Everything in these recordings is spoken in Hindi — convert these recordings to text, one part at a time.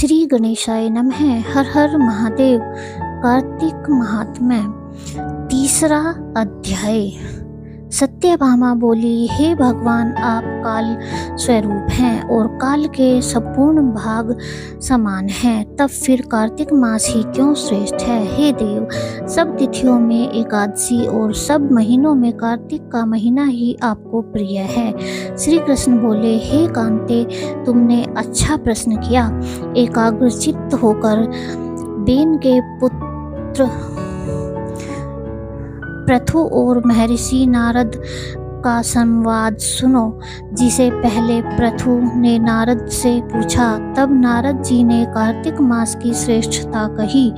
श्री गणेशाय नमः। हर हर महादेव। कार्तिक महात्म्य। तीसरा अध्याय। सत्यभामा बोली, हे भगवान, आप काल स्वरूप हैं और काल के संपूर्ण भाग समान हैं। तब फिर कार्तिक मास ही क्यों श्रेष्ठ है? हे देव, सब तिथियों में एकादशी और सब महीनों में कार्तिक का महीना ही आपको प्रिय है। श्री कृष्ण बोले, हे कांते, तुमने अच्छा प्रश्न किया। एकाग्रचित्त होकर बेन के पुत्र पृथु और महर्षि नारद का संवाद सुनो। जिसे पहले पृथु ने नारद से पूछा, तब नारद जी ने कार्तिक मास की श्रेष्ठता कही।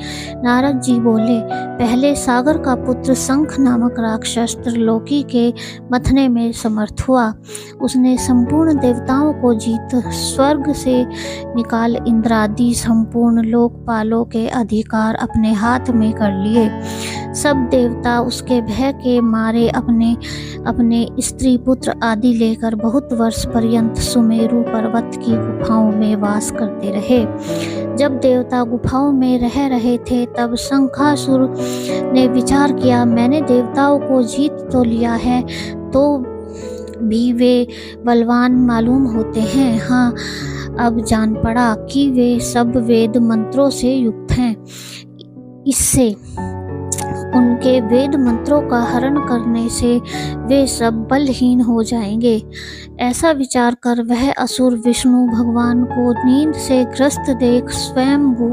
नारद जी बोले, पहले सागर का पुत्र शंख नामक राक्षस त्रिलोकी के मथने में समर्थ हुआ। उसने संपूर्ण देवताओं को जीत स्वर्ग से निकाल इंद्रादि संपूर्ण लोकपालों के अधिकार अपने हाथ में कर लिए। सब देवता उसके भय के मारे अपने अपने स्त्री पुत्र आदि लेकर बहुत वर्ष पर्यंत सुमेरु पर्वत की गुफाओं में वास करते रहे। जब देवता गुफाओं में रह रहे थे, तब शंखासुर ने विचार किया, मैंने देवताओं को जीत तो लिया है, तो भी वे बलवान मालूम होते हैं। हाँ, अब जान पड़ा कि वे सब वेद मंत्रों से युक्त हैं। इससे उनके वेद मंत्रों का हरण करने से वे सब बलहीन हो जाएंगे। ऐसा विचार कर वह असुर विष्णु भगवान को नींद से ग्रस्त देख स्वयं भू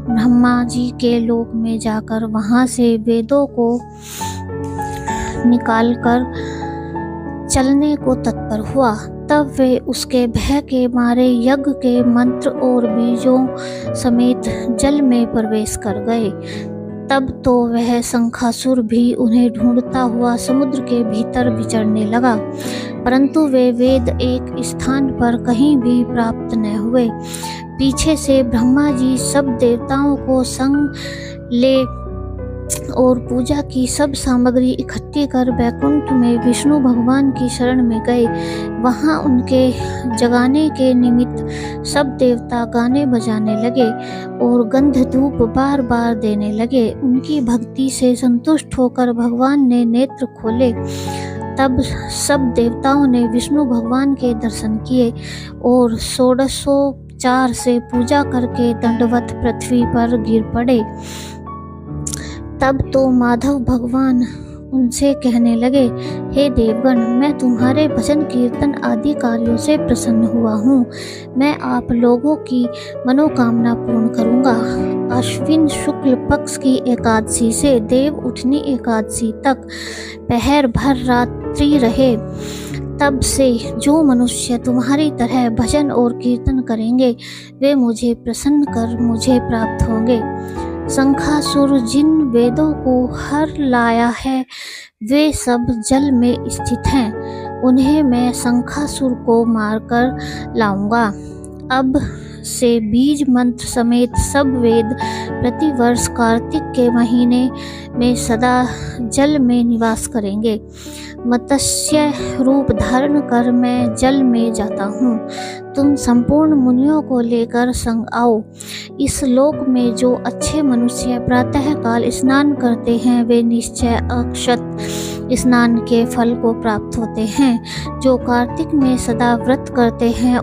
ब्रह्मा जी के लोक में जाकर वहां से वेदों को निकालकर चलने को तत्पर हुआ। तब वे उसके भय के मारे यज्ञ के मंत्र और बीजों समेत जल में प्रवेश कर गए। तब तो वह शंखासुर भी उन्हें ढूंढता हुआ समुद्र के भीतर विचरने लगा, परंतु वे वेद एक स्थान पर कहीं भी प्राप्त न हुए। पीछे से ब्रह्मा जी सब देवताओं को संग ले और पूजा की सब सामग्री इकट्ठी कर बैकुंठ में विष्णु भगवान की शरण में गए। वहां उनके जगाने के निमित्त सब देवता गाने बजाने लगे और गंध धूप बार बार देने लगे। उनकी भक्ति से संतुष्ट होकर भगवान ने नेत्र खोले। तब सब देवताओं ने विष्णु भगवान के दर्शन किए और षोडशोपचार से पूजा करके दंडवत पृथ्वी पर गिर पड़े। तब तो माधव भगवान उनसे कहने लगे, हे देवगण, मैं तुम्हारे भजन कीर्तन आदि कार्यों से प्रसन्न हुआ हूँ। मैं आप लोगों की मनोकामना पूर्ण करूँगा। अश्विन शुक्ल पक्ष की एकादशी से देव उठनी एकादशी तक पहर भर रात्रि रहे। तब से जो मनुष्य तुम्हारी तरह भजन और कीर्तन करेंगे, वे मुझे प्रसन्न कर मुझे प्राप्त होंगे। शंखासुर जिन वेदों को हर लाया है, वे सब जल में स्थित हैं। उन्हें मैं शंखासुर को मारकर लाऊंगा। अब से बीज मंत्र समेत सब वेद प्रतिवर्ष कार्तिक के महीने में सदा जल में निवास करेंगे। मत्स्य रूप धारण कर मैं जल में जाता हूँ। तुम संपूर्ण मुनियों को लेकर संग आओ। इस लोक में जो अच्छे मनुष्य प्रातः काल स्नान करते हैं, वे निश्चय अक्षत स्नान के फल को प्राप्त होते हैं। जो कार्तिक में सदा व्रत करते हैं,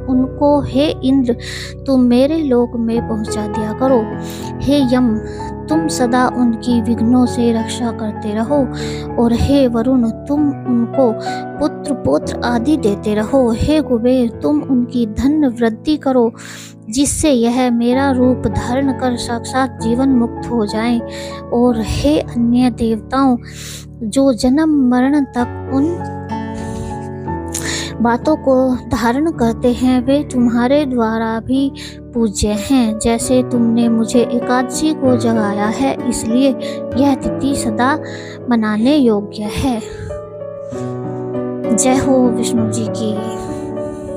उनको हे इंद्र, तुम मेरे लोक में पहुंचा दिया करो। हे यम, तुम सदा उनकी विघ्नों से रक्षा करते रहो। और हे वरुण, तुम उनको पुत्र पौत्र आदि देते रहो। हे कुबेर, तुम उनकी धन वृद्धि करो, जिससे यह मेरा रूप धारण कर साक्षात जीवन मुक्त हो जाएं। और हे अन्य देवताओं, जो जन्म मरण तक उन बातों को धारण करते हैं, वे तुम्हारे द्वारा भी पूज्य हैं। जैसे तुमने मुझे एकादशी को जगाया है, इसलिए यह तिथि सदा मनाने योग्य है। जय हो विष्णु जी की।